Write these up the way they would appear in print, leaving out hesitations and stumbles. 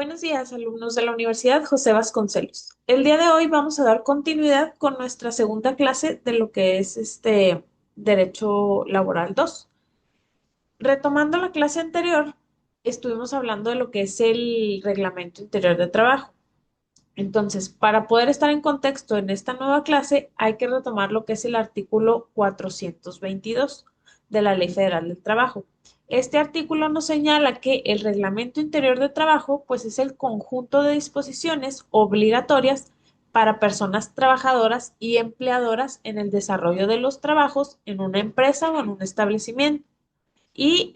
Buenos días, alumnos de la Universidad José Vasconcelos. El día de hoy vamos a dar continuidad con nuestra segunda clase de lo que es Derecho Laboral 2. Retomando la clase anterior, estuvimos hablando de lo que es el Reglamento Interior de Trabajo. Entonces, para poder estar en contexto en esta nueva clase, hay que retomar lo que es el artículo 422 de la Ley Federal del Trabajo. Este artículo nos señala que el Reglamento Interior de Trabajo, pues es el conjunto de disposiciones obligatorias para personas trabajadoras y empleadoras en el desarrollo de los trabajos en una empresa o en un establecimiento y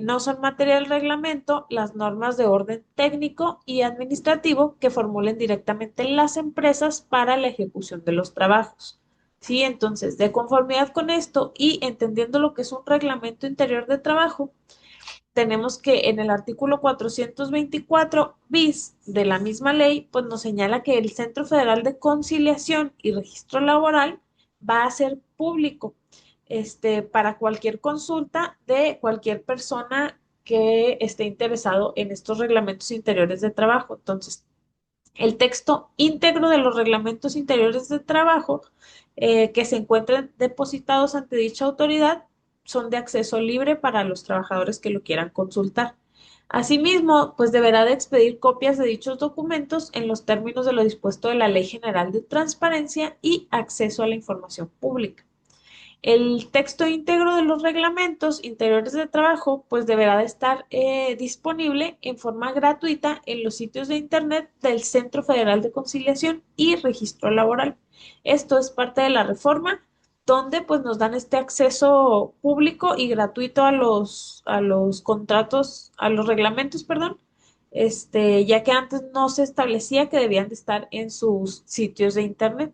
no son materia del reglamento las normas de orden técnico y administrativo que formulen directamente las empresas para la ejecución de los trabajos. Sí, entonces, de conformidad con esto y entendiendo lo que es un reglamento interior de trabajo, tenemos que en el artículo 424 bis de la misma ley, pues nos señala que el Centro Federal de Conciliación y Registro Laboral va a ser público, para cualquier consulta de cualquier persona que esté interesado en estos reglamentos interiores de trabajo. Entonces, el texto íntegro de los reglamentos interiores de trabajo que se encuentren depositados ante dicha autoridad son de acceso libre para los trabajadores que lo quieran consultar. Asimismo, pues deberá de expedir copias de dichos documentos en los términos de lo dispuesto de la Ley General de Transparencia y Acceso a la Información Pública. El texto íntegro de los reglamentos interiores de trabajo pues deberá de estar disponible en forma gratuita en los sitios de internet del Centro Federal de Conciliación y Registro Laboral. Esto es parte de la reforma donde pues nos dan este acceso público y gratuito a los contratos, a los reglamentos, perdón, ya que antes no se establecía que debían de estar en sus sitios de internet.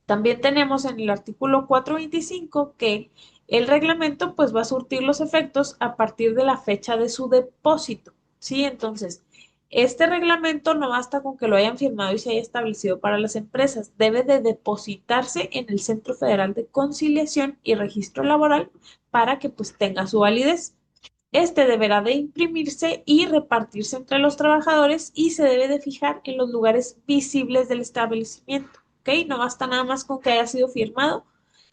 También tenemos en el artículo 425 que el reglamento pues va a surtir los efectos a partir de la fecha de su depósito, ¿sí? Entonces, este reglamento no basta con que lo hayan firmado y se haya establecido para las empresas, debe de depositarse en el Centro Federal de Conciliación y Registro Laboral para que pues tenga su validez. Este deberá de imprimirse y repartirse entre los trabajadores y se debe de fijar en los lugares visibles del establecimiento. ¿Ok? No basta nada más con que haya sido firmado,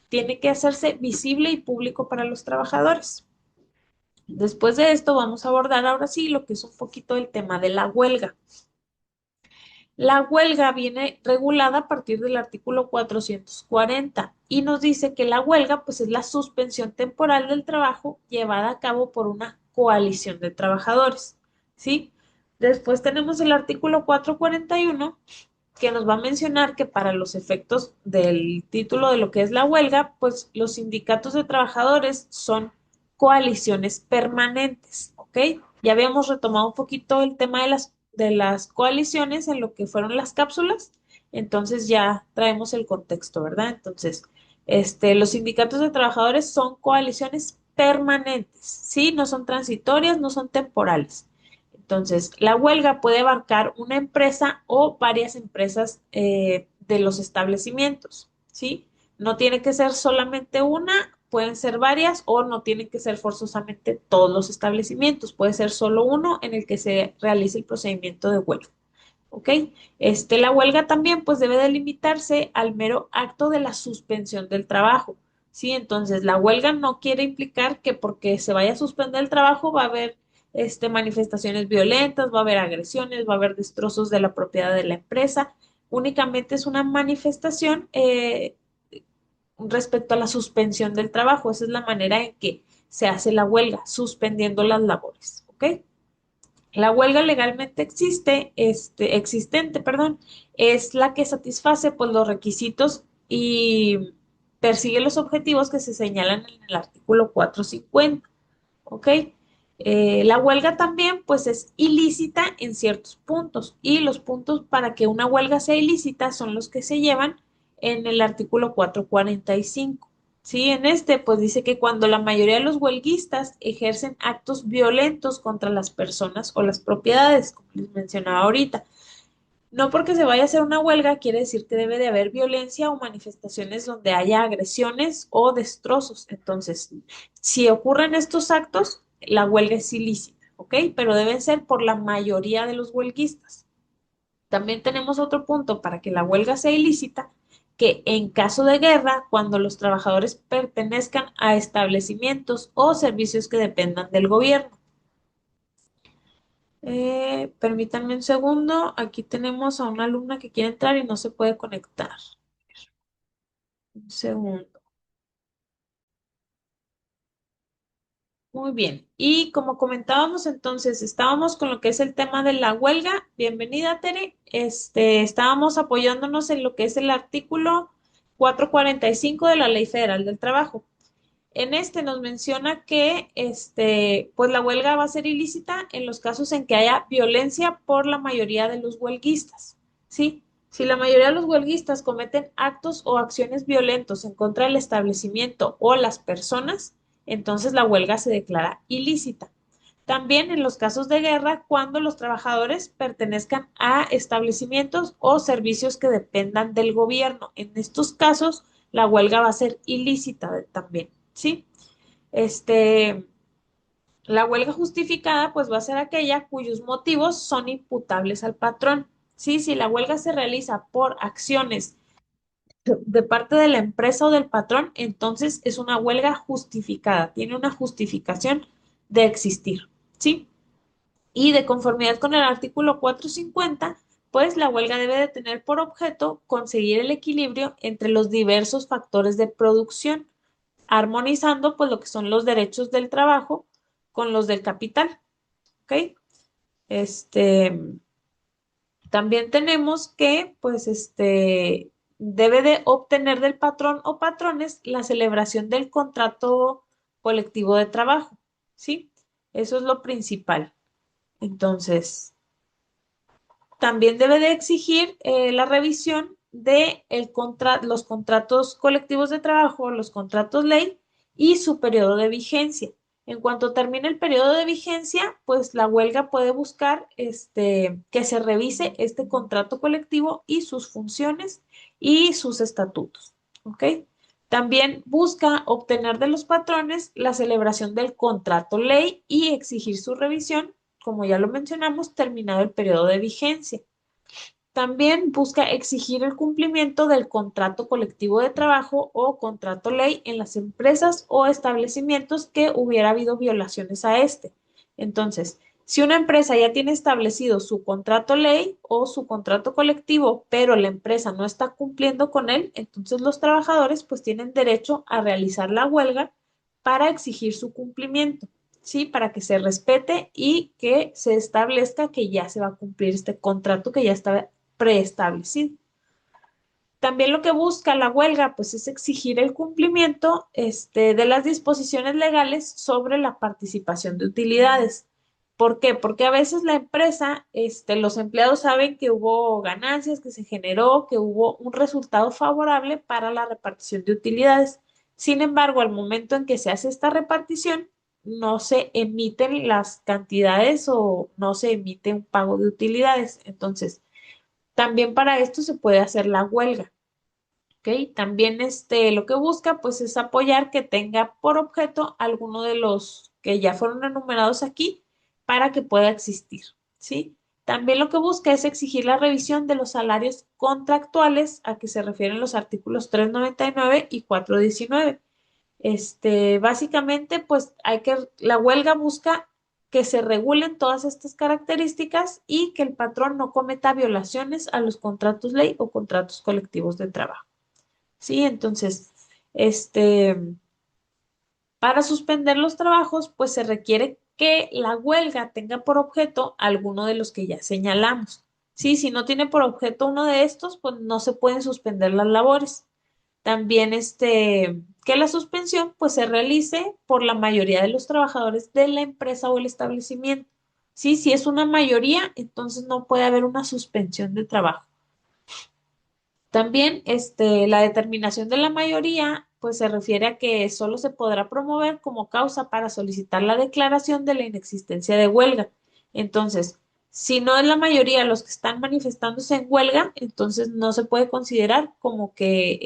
tiene que hacerse visible y público para los trabajadores. Después de esto vamos a abordar ahora sí lo que es un poquito el tema de la huelga. La huelga viene regulada a partir del artículo 440 y nos dice que la huelga pues es la suspensión temporal del trabajo llevada a cabo por una coalición de trabajadores, ¿sí? Después tenemos el artículo 441 que nos va a mencionar que para los efectos del título de lo que es la huelga, pues los sindicatos de trabajadores son coaliciones permanentes, ¿ok? Ya habíamos retomado un poquito el tema de las coaliciones en lo que fueron las cápsulas, entonces ya traemos el contexto, ¿verdad? Entonces, los sindicatos de trabajadores son coaliciones permanentes, ¿sí? No son transitorias, no son temporales. Entonces, la huelga puede abarcar una empresa o varias empresas de los establecimientos, ¿sí? No tiene que ser solamente una, pueden ser varias o no tienen que ser forzosamente todos los establecimientos, puede ser solo uno en el que se realice el procedimiento de huelga. ¿Ok? La huelga también pues debe delimitarse al mero acto de la suspensión del trabajo, ¿sí? Entonces, la huelga no quiere implicar que porque se vaya a suspender el trabajo va a haber manifestaciones violentas, va a haber agresiones, va a haber destrozos de la propiedad de la empresa. Únicamente es una manifestación respecto a la suspensión del trabajo. Esa es la manera en que se hace la huelga, suspendiendo las labores, ¿ok? La huelga legalmente existente, perdón, es la que satisface pues, los requisitos y persigue los objetivos que se señalan en el artículo 450. ¿Ok? La huelga también pues es ilícita en ciertos puntos y los puntos para que una huelga sea ilícita son los que se llevan en el artículo 445. Sí, en pues dice que cuando la mayoría de los huelguistas ejercen actos violentos contra las personas o las propiedades, como les mencionaba ahorita, no porque se vaya a hacer una huelga quiere decir que debe de haber violencia o manifestaciones donde haya agresiones o destrozos. Entonces, si ocurren estos actos, la huelga es ilícita. ¿ok? Pero deben ser por la mayoría de los huelguistas. También tenemos otro punto para que la huelga sea ilícita, que en caso de guerra, cuando los trabajadores pertenezcan a establecimientos o servicios que dependan del gobierno. Permítanme un segundo, aquí tenemos a una alumna que quiere entrar y no se puede conectar. Un segundo. Muy bien. Y como comentábamos entonces, estábamos con lo que es el tema de la huelga. Bienvenida, Tere. Estábamos apoyándonos en lo que es el artículo 445 de la Ley Federal del Trabajo. En este nos menciona que pues la huelga va a ser ilícita en los casos en que haya violencia por la mayoría de los huelguistas. ¿Sí? Si la mayoría de los huelguistas cometen actos o acciones violentos en contra del establecimiento o las personas, entonces la huelga se declara ilícita. También en los casos de guerra, cuando los trabajadores pertenezcan a establecimientos o servicios que dependan del gobierno. En estos casos, la huelga va a ser ilícita también, ¿sí? Este, la huelga justificada, pues va a ser aquella cuyos motivos son imputables al patrón. Sí, si la huelga se realiza por acciones de parte de la empresa o del patrón, entonces es una huelga justificada, tiene una justificación de existir, ¿sí? Y de conformidad con el artículo 450, pues la huelga debe de tener por objeto conseguir el equilibrio entre los diversos factores de producción, armonizando pues lo que son los derechos del trabajo con los del capital, ¿ok? Este, también tenemos que pues debe de obtener del patrón o patrones la celebración del contrato colectivo de trabajo, ¿sí? Eso es lo principal. Entonces, también debe de exigir la revisión de los contratos colectivos de trabajo, los contratos ley y su periodo de vigencia. En cuanto termine el periodo de vigencia, pues la huelga puede buscar que se revise este contrato colectivo y sus funciones y sus estatutos. ¿Ok? También busca obtener de los patrones la celebración del contrato ley y exigir su revisión, como ya lo mencionamos, terminado el periodo de vigencia. También busca exigir el cumplimiento del contrato colectivo de trabajo o contrato ley en las empresas o establecimientos que hubiera habido violaciones a este. Entonces, si una empresa ya tiene establecido su contrato ley o su contrato colectivo, pero la empresa no está cumpliendo con él, entonces los trabajadores pues tienen derecho a realizar la huelga para exigir su cumplimiento. ¿Sí? Para que se respete y que se establezca que ya se va a cumplir este contrato que ya está preestablecido. También lo que busca la huelga, pues, es exigir el cumplimiento, de las disposiciones legales sobre la participación de utilidades. ¿Por qué? Porque a veces la empresa, los empleados saben que hubo ganancias, que se generó, que hubo un resultado favorable para la repartición de utilidades. Sin embargo, al momento en que se hace esta repartición, no se emiten las cantidades o no se emite un pago de utilidades. Entonces, también para esto se puede hacer la huelga, ¿ok? También lo que busca pues es apoyar que tenga por objeto alguno de los que ya fueron enumerados aquí para que pueda existir, ¿sí? También lo que busca es exigir la revisión de los salarios contractuales a que se refieren los artículos 399 y 419. Básicamente, pues la huelga busca que se regulen todas estas características y que el patrón no cometa violaciones a los contratos ley o contratos colectivos de trabajo. Sí, entonces, este, para suspender los trabajos, pues se requiere que la huelga tenga por objeto alguno de los que ya señalamos. Sí, si no tiene por objeto uno de estos, pues no se pueden suspender las labores. También que la suspensión pues se realice por la mayoría de los trabajadores de la empresa o el establecimiento. Sí, si es una mayoría, entonces no puede haber una suspensión de trabajo. También la determinación de la mayoría pues se refiere a que solo se podrá promover como causa para solicitar la declaración de la inexistencia de huelga. Entonces, si no es la mayoría los que están manifestándose en huelga, entonces no se puede considerar como que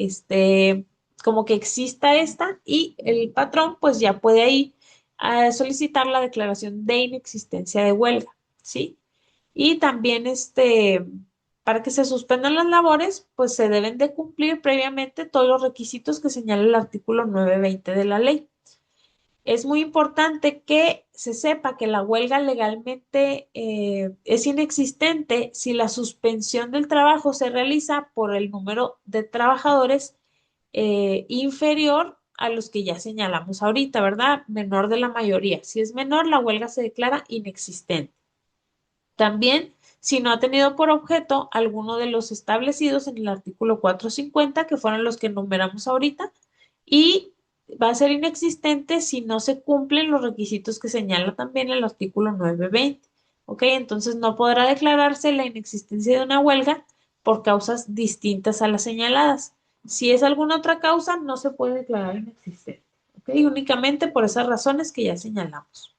exista esta y el patrón pues ya puede ahí a solicitar la declaración de inexistencia de huelga, ¿sí? Y también para que se suspendan las labores, pues se deben de cumplir previamente todos los requisitos que señala el artículo 920 de la ley. Es muy importante que se sepa que la huelga legalmente es inexistente si la suspensión del trabajo se realiza por el número de trabajadores inferior a los que ya señalamos ahorita, ¿verdad? Menor de la mayoría. Si es menor, la huelga se declara inexistente. También, si no ha tenido por objeto alguno de los establecidos en el artículo 450, que fueron los que enumeramos ahorita, y va a ser inexistente si no se cumplen los requisitos que señala también el artículo 920. ¿Ok? Entonces no podrá declararse la inexistencia de una huelga por causas distintas a las señaladas. Si es alguna otra causa, no se puede declarar inexistente. ¿Ok? Únicamente por esas razones que ya señalamos.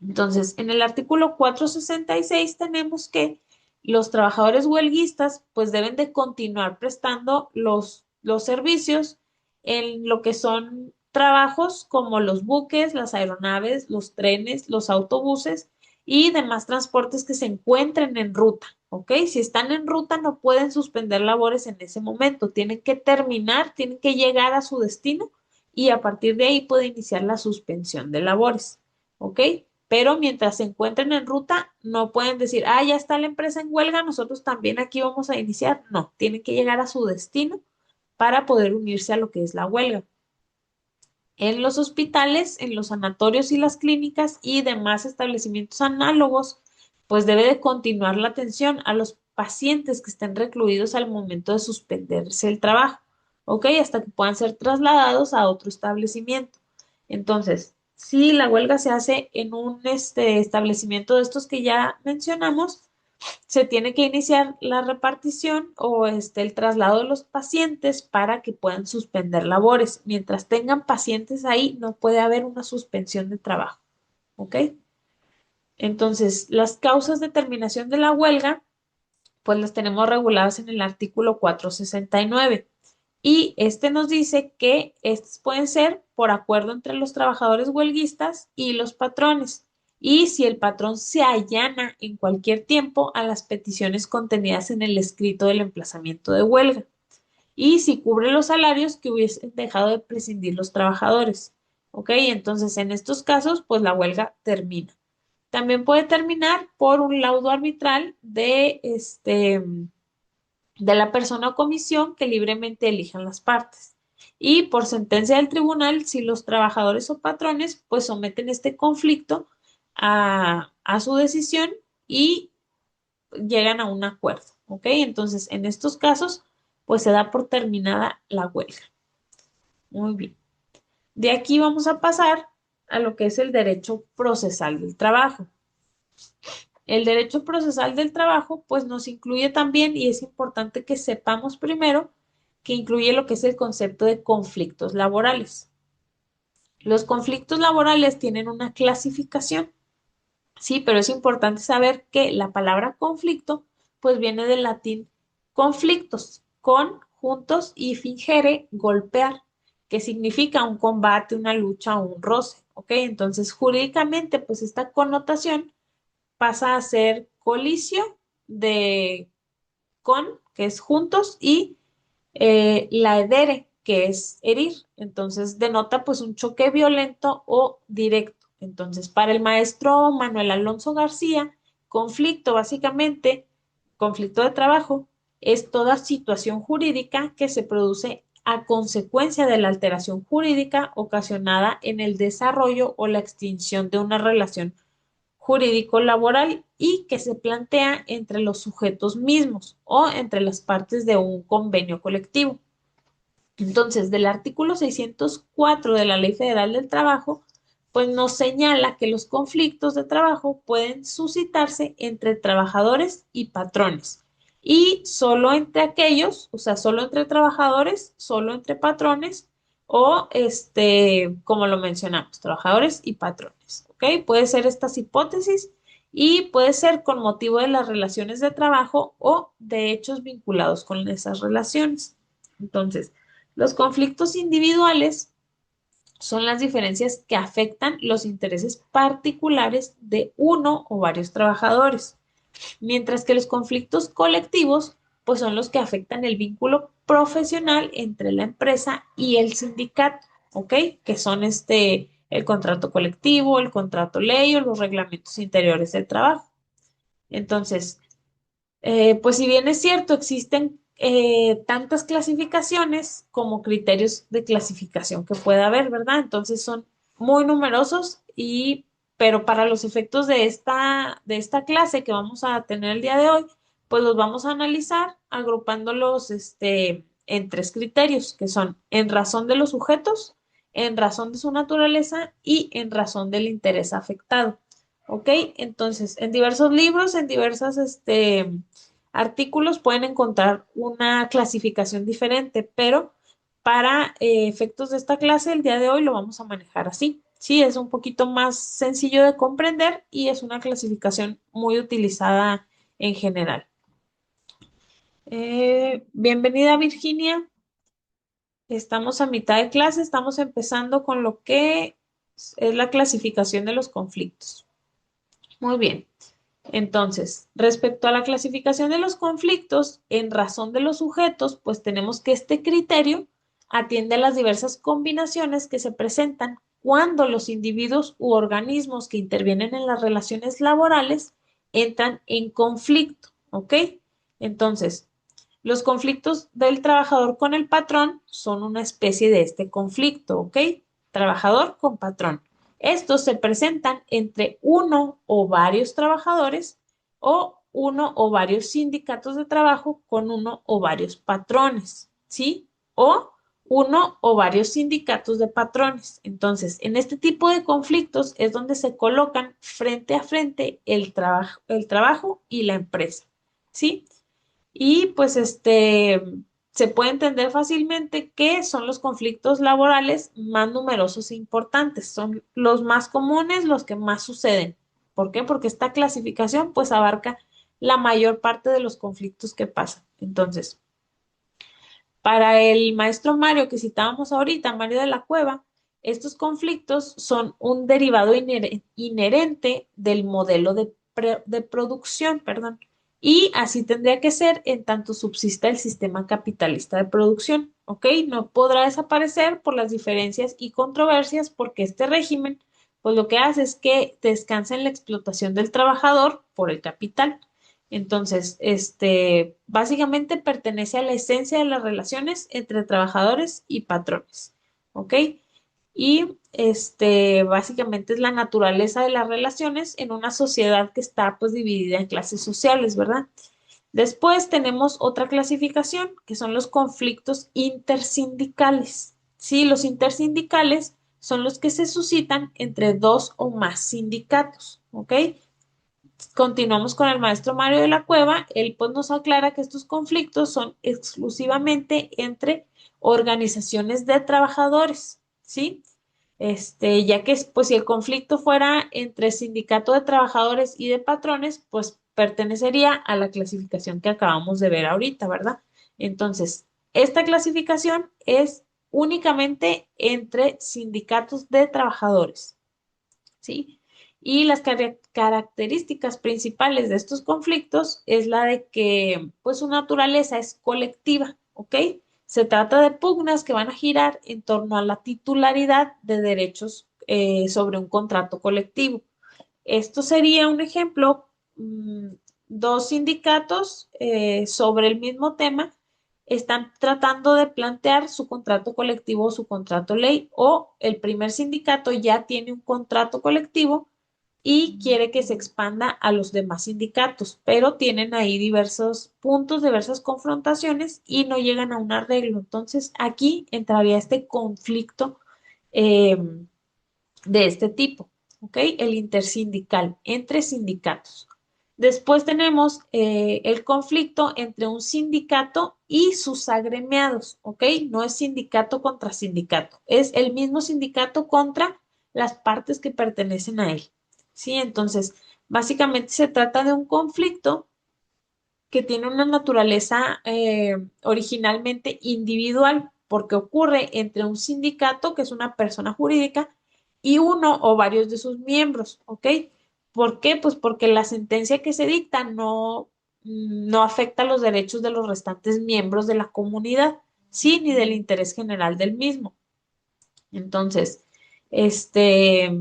Entonces, en el artículo 466 tenemos que los trabajadores huelguistas pues deben de continuar prestando los servicios en lo que son trabajos como los buques, las aeronaves, los trenes, los autobuses y demás transportes que se encuentren en ruta, ¿ok? Si están en ruta no pueden suspender labores en ese momento, tienen que terminar, tienen que llegar a su destino y a partir de ahí puede iniciar la suspensión de labores, ¿ok? Pero mientras se encuentren en ruta, no pueden decir, ah, ya está la empresa en huelga, nosotros también aquí vamos a iniciar. No, tienen que llegar a su destino para poder unirse a lo que es la huelga. En los hospitales, en los sanatorios y las clínicas y demás establecimientos análogos, pues debe de continuar la atención a los pacientes que estén recluidos al momento de suspenderse el trabajo, ¿ok? Hasta que puedan ser trasladados a otro establecimiento. Entonces, si la huelga se hace en un establecimiento de estos que ya mencionamos, se tiene que iniciar la repartición o el traslado de los pacientes para que puedan suspender labores. Mientras tengan pacientes ahí, no puede haber una suspensión de trabajo. ¿Ok? Entonces, las causas de terminación de la huelga, pues las tenemos reguladas en el artículo 469. Y este nos dice que estos pueden ser por acuerdo entre los trabajadores huelguistas y los patrones. Y si el patrón se allana en cualquier tiempo a las peticiones contenidas en el escrito del emplazamiento de huelga. Y si cubre los salarios que hubiesen dejado de prescindir los trabajadores. ¿Ok? Entonces, en estos casos, pues la huelga termina. También puede terminar por un laudo arbitral de la persona o comisión que libremente elijan las partes. Y por sentencia del tribunal, si los trabajadores o patrones pues someten este conflicto a su decisión y llegan a un acuerdo, ¿ok? Entonces, en estos casos, pues se da por terminada la huelga. Muy bien. De aquí vamos a pasar a lo que es el derecho procesal del trabajo. El derecho procesal del trabajo, pues nos incluye también, y es importante que sepamos primero, que incluye lo que es el concepto de conflictos laborales. Los conflictos laborales tienen una clasificación, sí, pero es importante saber que la palabra conflicto, pues viene del latín conflictos, con, juntos y fingere, golpear, que significa un combate, una lucha o un roce, ¿ok? Entonces, jurídicamente, pues esta connotación pasa a ser colicio de con, que es juntos, y la edere, que es herir. Entonces denota pues un choque violento o directo. Entonces, para el maestro Manuel Alonso García, conflicto básicamente, conflicto de trabajo, es toda situación jurídica que se produce a consecuencia de la alteración jurídica ocasionada en el desarrollo o la extinción de una relación jurídico laboral y que se plantea entre los sujetos mismos o entre las partes de un convenio colectivo. Entonces, del artículo 604 de la Ley Federal del Trabajo, pues nos señala que los conflictos de trabajo pueden suscitarse entre trabajadores y patrones y solo entre aquellos, o sea, solo entre trabajadores, solo entre patrones o como lo mencionamos, trabajadores y patrones, ¿ok? Puede ser estas hipótesis y puede ser con motivo de las relaciones de trabajo o de hechos vinculados con esas relaciones. Entonces, los conflictos individuales son las diferencias que afectan los intereses particulares de uno o varios trabajadores, mientras que los conflictos colectivos pues son los que afectan el vínculo profesional entre la empresa y el sindicato, ¿ok? Que son el contrato colectivo, el contrato ley o los reglamentos interiores del trabajo. Entonces, pues si bien es cierto, existen tantas clasificaciones como criterios de clasificación que pueda haber, ¿verdad? Entonces son muy numerosos pero para los efectos de esta clase que vamos a tener el día de hoy, pues los vamos a analizar agrupándolos en tres criterios, que son en razón de los sujetos, en razón de su naturaleza y en razón del interés afectado. ¿Ok? Entonces, en diversos libros, en diversas artículos pueden encontrar una clasificación diferente, pero para efectos de esta clase, el día de hoy lo vamos a manejar así. Sí, es un poquito más sencillo de comprender y es una clasificación muy utilizada en general. Bienvenida, Virginia. Estamos a mitad de clase, estamos empezando con lo que es la clasificación de los conflictos. Muy bien. Entonces, respecto a la clasificación de los conflictos, en razón de los sujetos, pues tenemos que este criterio atiende a las diversas combinaciones que se presentan cuando los individuos u organismos que intervienen en las relaciones laborales entran en conflicto, ¿ok? Entonces, los conflictos del trabajador con el patrón son una especie de este conflicto, ¿ok? Trabajador con patrón. Estos se presentan entre uno o varios trabajadores o uno o varios sindicatos de trabajo con uno o varios patrones, ¿sí? O uno o varios sindicatos de patrones. Entonces, en este tipo de conflictos es donde se colocan frente a frente el trabajo y la empresa, ¿sí? Y pues se puede entender fácilmente que son los conflictos laborales más numerosos e importantes. Son los más comunes, los que más suceden. ¿Por qué? Porque esta clasificación pues abarca la mayor parte de los conflictos que pasan. Entonces, para el maestro Mario que citábamos ahorita, Mario de la Cueva, estos conflictos son un derivado inherente del modelo de producción, perdón, y así tendría que ser en tanto subsista el sistema capitalista de producción, ¿ok? No podrá desaparecer por las diferencias y controversias porque este régimen, pues lo que hace es que descansa en la explotación del trabajador por el capital. Entonces, básicamente pertenece a la esencia de las relaciones entre trabajadores y patrones, ¿ok? Y básicamente es la naturaleza de las relaciones en una sociedad que está pues dividida en clases sociales, ¿verdad? Después tenemos otra clasificación que son los conflictos intersindicales. Sí, los intersindicales son los que se suscitan entre dos o más sindicatos, ¿ok? Continuamos con el maestro Mario de la Cueva. Él pues nos aclara que estos conflictos son exclusivamente entre organizaciones de trabajadores, ¿sí? Ya que pues si el conflicto fuera entre sindicato de trabajadores y de patrones, pues pertenecería a la clasificación que acabamos de ver ahorita, ¿verdad? Entonces, esta clasificación es únicamente entre sindicatos de trabajadores, ¿sí? Y las características principales de estos conflictos es la de que, pues, su naturaleza es colectiva, ¿ok? Se trata de pugnas que van a girar en torno a la titularidad de derechos sobre un contrato colectivo. Esto sería un ejemplo, dos sindicatos sobre el mismo tema están tratando de plantear su contrato colectivo o su contrato ley, o el primer sindicato ya tiene un contrato colectivo y quiere que se expanda a los demás sindicatos, pero tienen ahí diversos puntos, diversas confrontaciones y no llegan a un arreglo. Entonces, aquí entraría este conflicto eh, de este tipo, ¿ok? El intersindical, entre sindicatos. Después tenemos el conflicto entre un sindicato y sus agremiados, ¿ok? No es sindicato contra sindicato, es el mismo sindicato contra las partes que pertenecen a él, ¿sí? Entonces, básicamente se trata de un conflicto que tiene una naturaleza originalmente individual. porque ocurre entre un sindicato, que es una persona jurídica, y uno o varios de sus miembros, ¿ok? ¿Por qué? Pues porque la sentencia que se dicta no afecta los derechos de los restantes miembros de la comunidad, sí, ni del interés general del mismo. Entonces, este,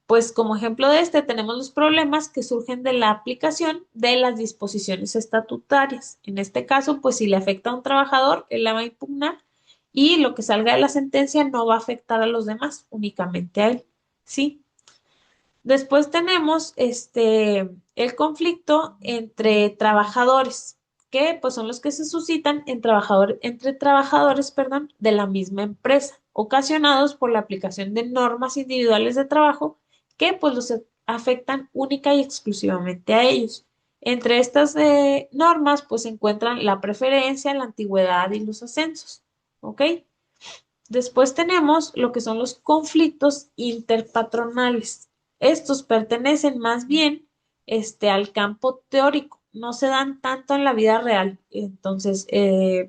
pues como ejemplo de este, tenemos los problemas que surgen de la aplicación de las disposiciones estatutarias. En este caso, pues si le afecta a un trabajador, él la va a impugnar y lo que salga de la sentencia no va a afectar a los demás, únicamente a él. ¿Sí? Después tenemos el conflicto entre trabajadores, que pues son los que se suscitan entre trabajadores, perdón, de la misma empresa, ocasionados por la aplicación de normas individuales de trabajo que pues los afectan única y exclusivamente a ellos. Entre estas normas pues se encuentran la preferencia, la antigüedad y los ascensos. ¿Ok? Después tenemos lo que son los conflictos interpatronales. Estos pertenecen más bien al campo teórico, no se dan tanto en la vida real. Entonces,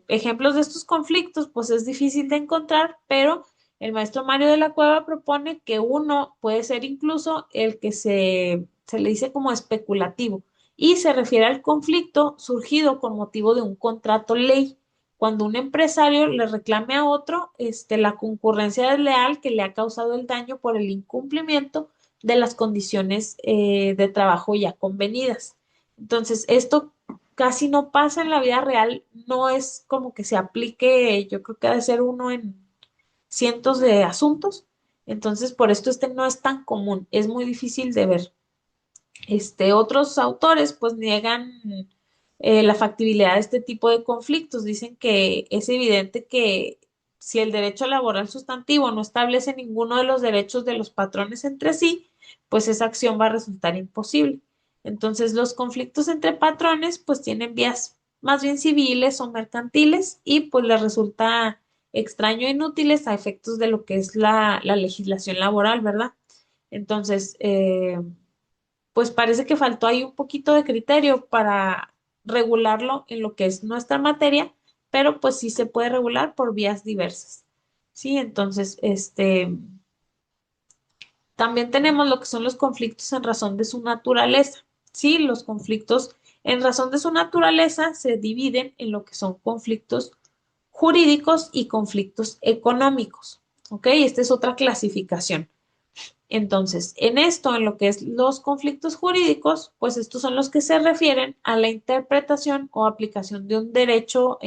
ejemplos de estos conflictos, pues es difícil de encontrar, pero el maestro Mario de la Cueva propone que uno puede ser incluso el que se le dice como especulativo y se refiere al conflicto surgido con motivo de un contrato ley cuando un empresario le reclame a otro la concurrencia desleal que le ha causado el daño por el incumplimiento de las condiciones de trabajo ya convenidas. Entonces, esto casi no pasa en la vida real, no es como que se aplique, yo creo que ha de ser uno en cientos de asuntos. Entonces, por esto este no es tan común, es muy difícil de ver. Otros autores pues niegan la factibilidad de este tipo de conflictos. Dicen que es evidente que si el derecho laboral sustantivo no establece ninguno de los derechos de los patrones entre sí, pues esa acción va a resultar imposible. Entonces, los conflictos entre patrones pues tienen vías más bien civiles o mercantiles y pues les resulta extraño e inútiles a efectos de lo que es la legislación laboral, ¿verdad? Entonces, pues parece que faltó ahí un poquito de criterio para regularlo en lo que es nuestra materia, pero pues sí se puede regular por vías diversas. Sí, entonces, también tenemos lo que son los conflictos en razón de su naturaleza. Sí, los conflictos en razón de su naturaleza se dividen en lo que son conflictos jurídicos y conflictos económicos. ¿Ok? Esta es otra clasificación. Entonces, en esto, en lo que es los conflictos jurídicos, pues estos son los que se refieren a la interpretación o aplicación de un derecho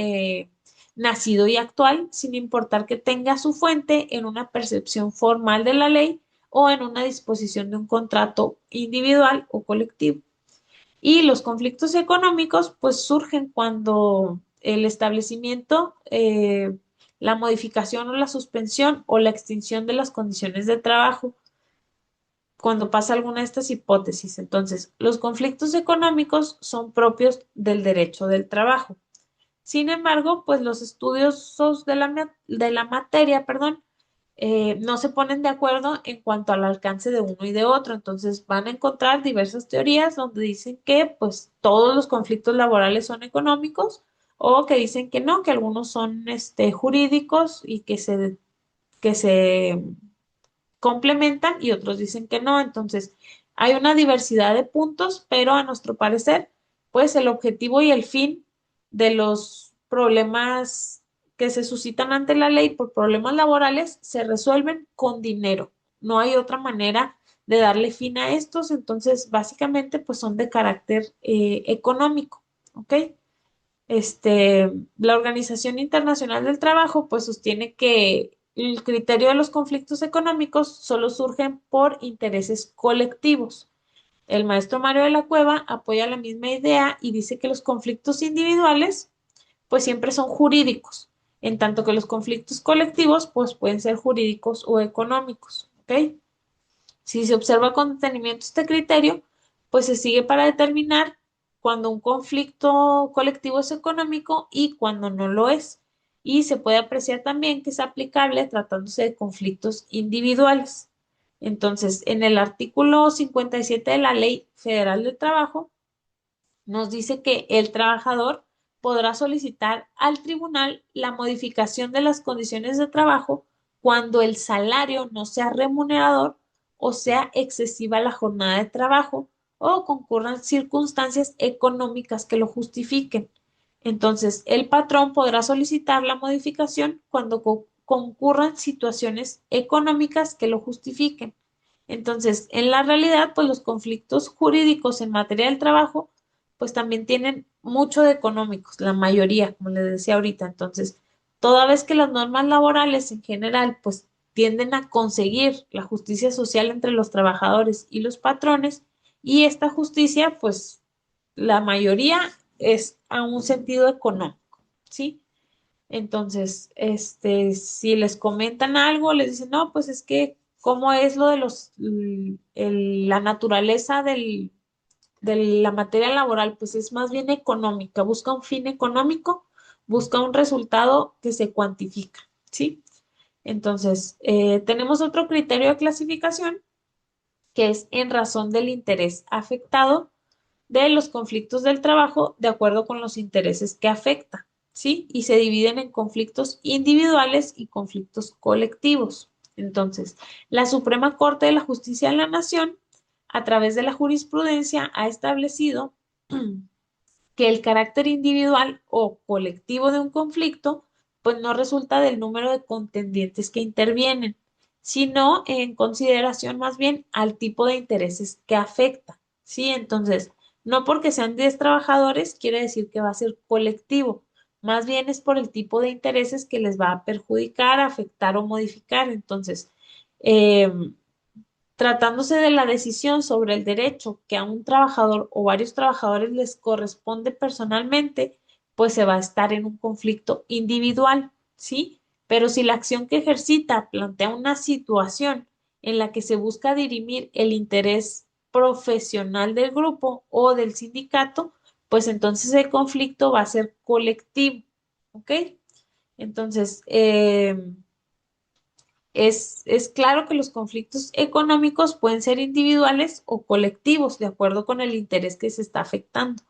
nacido y actual, sin importar que tenga su fuente en una percepción formal de la ley o en una disposición de un contrato individual o colectivo. Y los conflictos económicos, pues surgen cuando el establecimiento, la modificación o la suspensión o la extinción de las condiciones de trabajo cuando pasa alguna de estas hipótesis. Entonces, los conflictos económicos son propios del derecho del trabajo. Sin embargo, pues los estudiosos de la materia, perdón, no se ponen de acuerdo en cuanto al alcance de uno y de otro. Entonces, van a encontrar diversas teorías donde dicen que pues todos los conflictos laborales son económicos o que dicen que no, que algunos son jurídicos y que se complementan y otros dicen que no. Entonces, hay una diversidad de puntos, pero a nuestro parecer, pues el objetivo y el fin de los problemas que se suscitan ante la ley por problemas laborales se resuelven con dinero. No hay otra manera de darle fin a estos, entonces básicamente pues son de carácter económico, ¿ok? La Organización Internacional del Trabajo pues sostiene que el criterio de los conflictos económicos solo surgen por intereses colectivos. El maestro Mario de la Cueva apoya la misma idea y dice que los conflictos individuales pues siempre son jurídicos, en tanto que los conflictos colectivos pues pueden ser jurídicos o económicos, ¿ok? Si se observa con detenimiento este criterio, pues se sigue para determinar cuando un conflicto colectivo es económico y cuando no lo es. Y se puede apreciar también que es aplicable tratándose de conflictos individuales. Entonces, en el artículo 57 de la Ley Federal del Trabajo, nos dice que el trabajador podrá solicitar al tribunal la modificación de las condiciones de trabajo cuando el salario no sea remunerador o sea excesiva la jornada de trabajo o concurran circunstancias económicas que lo justifiquen. Entonces, el patrón podrá solicitar la modificación cuando concurran situaciones económicas que lo justifiquen. Entonces, en la realidad, pues los conflictos jurídicos en materia del trabajo, pues también tienen mucho de económicos, la mayoría, como les decía ahorita. Entonces, toda vez que las normas laborales en general, pues tienden a conseguir la justicia social entre los trabajadores y los patrones, y esta justicia, pues la mayoría es a un sentido económico, ¿sí? Entonces, si les comentan algo, les dicen, no, pues es que, ¿cómo es lo de la naturaleza de la materia laboral? Pues es más bien económica, busca un fin económico, busca un resultado que se cuantifica, ¿sí? Entonces, tenemos otro criterio de clasificación que es en razón del interés afectado de los conflictos del trabajo de acuerdo con los intereses que afecta, ¿sí? Y se dividen en conflictos individuales y conflictos colectivos. Entonces, la Suprema Corte de la Justicia de la Nación, a través de la jurisprudencia, ha establecido que el carácter individual o colectivo de un conflicto, pues no resulta del número de contendientes que intervienen, sino en consideración más bien al tipo de intereses que afecta, ¿sí? Entonces, no porque sean 10 trabajadores quiere decir que va a ser colectivo, más bien es por el tipo de intereses que les va a perjudicar, afectar o modificar. Entonces, eh, tratándose de la decisión sobre el derecho que a un trabajador o varios trabajadores les corresponde personalmente, pues se va a estar en un conflicto individual, ¿sí? Pero si la acción que ejercita plantea una situación en la que se busca dirimir el interés profesional del grupo o del sindicato, pues entonces el conflicto va a ser colectivo, ¿ok? Entonces, es claro que los conflictos económicos pueden ser individuales o colectivos, de acuerdo con el interés que se está afectando.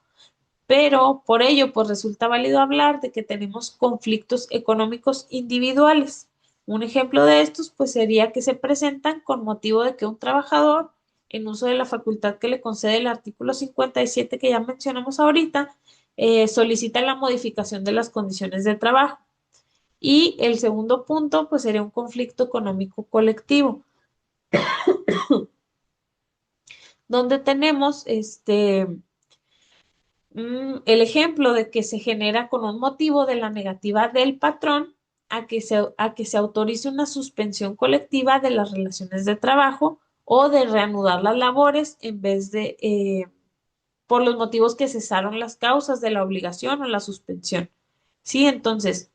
Pero por ello, pues resulta válido hablar de que tenemos conflictos económicos individuales. Un ejemplo de estos, pues sería que se presentan con motivo de que un trabajador, en uso de la facultad que le concede el artículo 57 que ya mencionamos ahorita, solicita la modificación de las condiciones de trabajo. Y el segundo punto, pues sería un conflicto económico colectivo, donde tenemos el ejemplo de que se genera con un motivo de la negativa del patrón a que se autorice una suspensión colectiva de las relaciones de trabajo o de reanudar las labores en vez de, por los motivos que cesaron las causas de la obligación o la suspensión. Sí, entonces,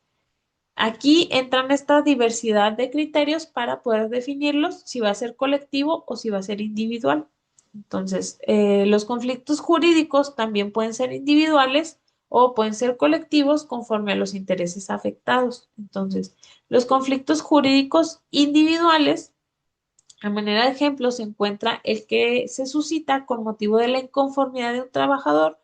aquí entran esta diversidad de criterios para poder definirlos si va a ser colectivo o si va a ser individual. Entonces, los conflictos jurídicos también pueden ser individuales o pueden ser colectivos conforme a los intereses afectados. Entonces, los conflictos jurídicos individuales, a manera de ejemplo, se encuentra el que se suscita con motivo de la inconformidad de un trabajador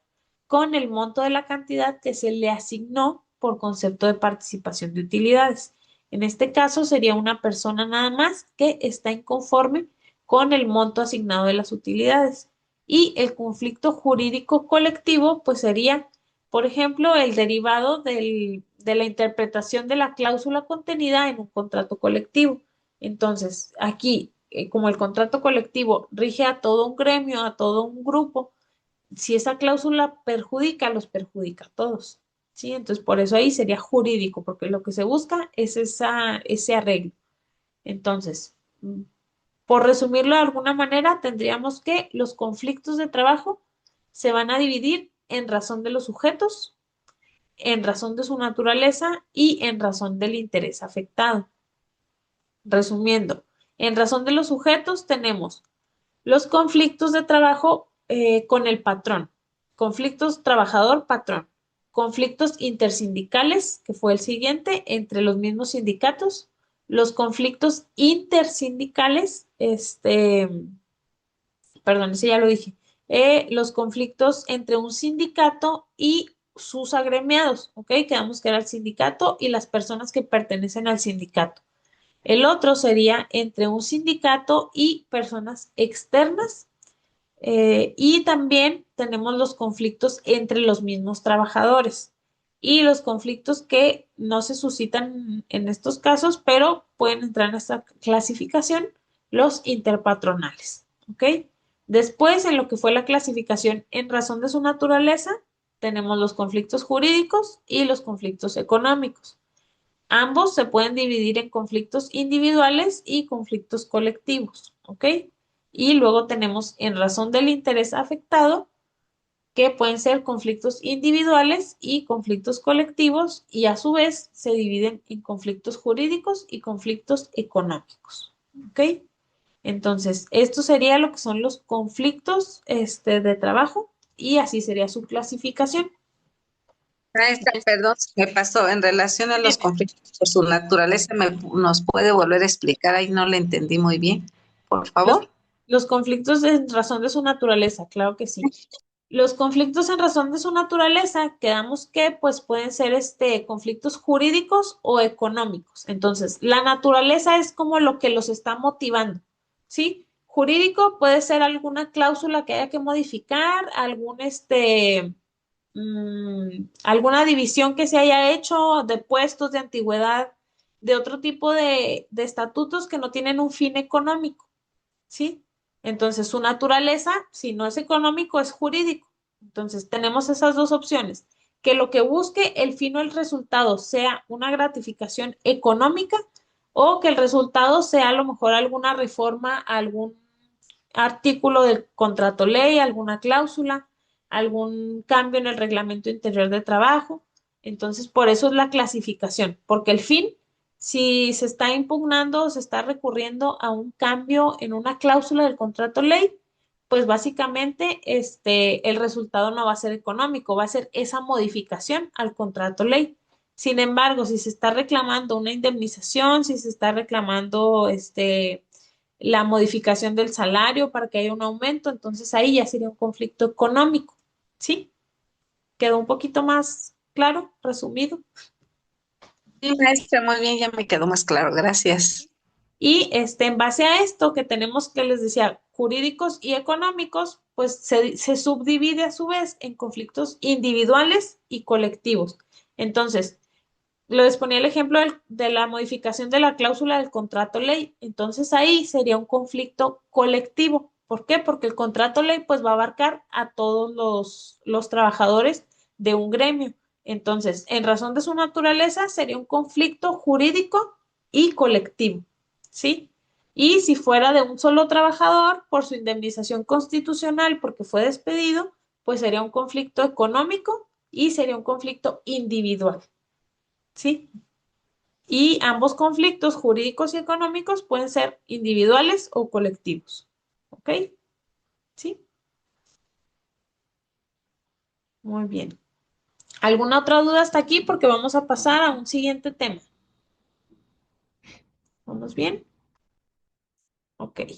con el monto de la cantidad que se le asignó por concepto de participación de utilidades. En este caso sería una persona nada más que está inconforme con el monto asignado de las utilidades. Y el conflicto jurídico colectivo, pues sería, por ejemplo, el derivado de la interpretación de la cláusula contenida en un contrato colectivo. Entonces, aquí, como el contrato colectivo rige a todo un gremio, a todo un grupo, si esa cláusula perjudica, los perjudica a todos. ¿Sí? Entonces, por eso ahí sería jurídico, porque lo que se busca es ese arreglo. Entonces, por resumirlo de alguna manera, tendríamos que los conflictos de trabajo se van a dividir en razón de los sujetos, en razón de su naturaleza y en razón del interés afectado. Resumiendo, en razón de los sujetos tenemos los conflictos de trabajo con el patrón, conflictos trabajador-patrón, conflictos intersindicales, que fue el siguiente, entre los mismos sindicatos, los conflictos intersindicales, perdón, ese ya lo dije, los conflictos entre un sindicato y sus agremiados, ¿ok? Quedamos que era el sindicato y las personas que pertenecen al sindicato. El otro sería entre un sindicato y personas externas. Y también tenemos los conflictos entre los mismos trabajadores y los conflictos que no se suscitan en estos casos, pero pueden entrar en esta clasificación, los interpatronales. ¿Ok? Después, en lo que fue la clasificación en razón de su naturaleza, tenemos los conflictos jurídicos y los conflictos económicos. Ambos se pueden dividir en conflictos individuales y conflictos colectivos, ¿ok? Y luego tenemos en razón del interés afectado, que pueden ser conflictos individuales y conflictos colectivos, y a su vez se dividen en conflictos jurídicos y conflictos económicos, ¿ok? Entonces, esto sería lo que son los conflictos, de trabajo, y así sería su clasificación. Maestra, perdón, se me pasó en relación a los Dime. conflictos por su naturaleza, ¿nos puede volver a explicar? Ahí no le entendí muy bien, por Los, favor. los conflictos en razón de su naturaleza, claro que sí. Los conflictos en razón de su naturaleza, quedamos que pues pueden ser conflictos jurídicos o económicos. Entonces, la naturaleza es como lo que los está motivando, ¿sí? Jurídico puede ser alguna cláusula que haya que modificar, alguna división que se haya hecho de puestos de antigüedad, de otro tipo de estatutos que no tienen un fin económico. ¿Sí? Entonces, su naturaleza, si no es económico, es jurídico. Entonces, tenemos esas dos opciones, que lo que busque el fin o el resultado sea una gratificación económica o que el resultado sea a lo mejor alguna reforma, a algún artículo del contrato ley, alguna cláusula, algún cambio en el reglamento interior de trabajo. Entonces, por eso es la clasificación, porque el fin, si se está impugnando o se está recurriendo a un cambio en una cláusula del contrato ley, pues básicamente el resultado no va a ser económico, va a ser esa modificación al contrato ley. Sin embargo, si se está reclamando una indemnización, si se está reclamando la modificación del salario para que haya un aumento, entonces ahí ya sería un conflicto económico, ¿sí? ¿Quedó un poquito más claro, resumido? Sí, maestra, muy bien, ya me quedó más claro, gracias. Y en base a esto que tenemos que les decía, jurídicos y económicos, pues se subdivide a su vez en conflictos individuales y colectivos. Entonces, les ponía el ejemplo de la modificación de la cláusula del contrato ley. Entonces ahí sería un conflicto colectivo. ¿Por qué? Porque el contrato ley pues va a abarcar a todos los trabajadores de un gremio. Entonces, en razón de su naturaleza, sería un conflicto jurídico y colectivo. ¿Sí? Y si fuera de un solo trabajador por su indemnización constitucional porque fue despedido, pues sería un conflicto económico y sería un conflicto individual. ¿Sí? Y ambos conflictos jurídicos y económicos pueden ser individuales o colectivos. ¿Ok? ¿Sí? Muy bien. ¿Alguna otra duda hasta aquí? Porque vamos a pasar a un siguiente tema. ¿Vamos bien? Ok. De mi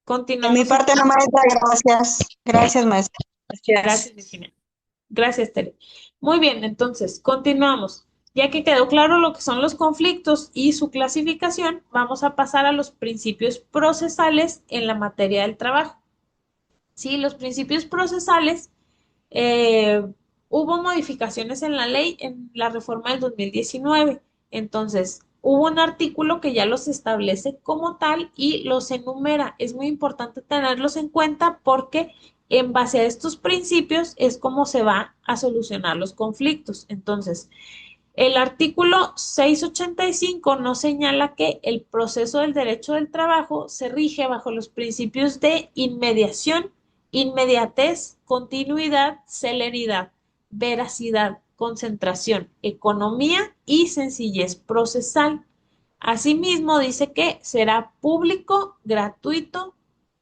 Continuamos parte, no, entonces. maestra, gracias. Gracias, maestra. Gracias. Gracias, Virginia. Gracias, Tere. Muy bien, entonces, continuamos. Ya que quedó claro lo que son los conflictos y su clasificación, vamos a pasar a los principios procesales en la materia del trabajo. Sí, los principios procesales, eh, hubo modificaciones en la ley en la reforma del 2019. Entonces, hubo un artículo que ya los establece como tal y los enumera. Es muy importante tenerlos en cuenta porque en base a estos principios es como se va a solucionar los conflictos. Entonces, el artículo 685 nos señala que el proceso del derecho del trabajo se rige bajo los principios de inmediación, inmediatez, continuidad, celeridad, veracidad, concentración, economía y sencillez procesal. Asimismo, dice que será público, gratuito,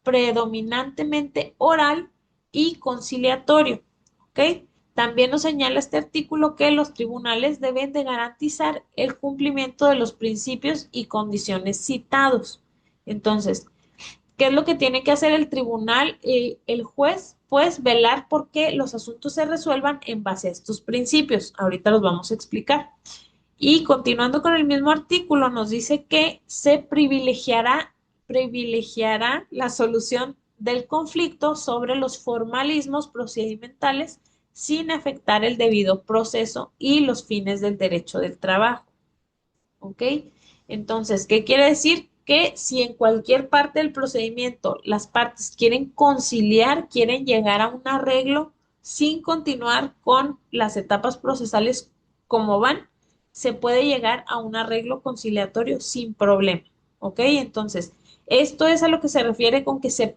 predominantemente oral y conciliatorio. ¿Ok? También nos señala este artículo que los tribunales deben de garantizar el cumplimiento de los principios y condiciones citados. Entonces, ¿Qué es lo que tiene que hacer el tribunal? El juez, pues, velar por que los asuntos se resuelvan en base a estos principios. Ahorita los vamos a explicar. Y continuando con el mismo artículo, nos dice que se privilegiará la solución del conflicto sobre los formalismos procedimentales sin afectar el debido proceso y los fines del derecho del trabajo. ¿Ok? Entonces, ¿qué quiere decir? Que si en cualquier parte del procedimiento las partes quieren conciliar, quieren llegar a un arreglo sin continuar con las etapas procesales como van, se puede llegar a un arreglo conciliatorio sin problema. ¿Ok? Entonces, esto es a lo que se refiere con que se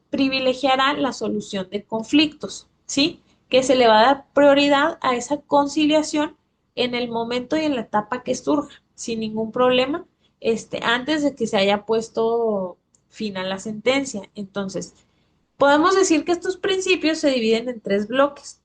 privilegiará la solución de conflictos, ¿sí? Que se le va a dar prioridad a esa conciliación en el momento y en la etapa que surja, sin ningún problema, antes de que se haya puesto fin a la sentencia. Entonces, podemos decir que estos principios se dividen en tres bloques.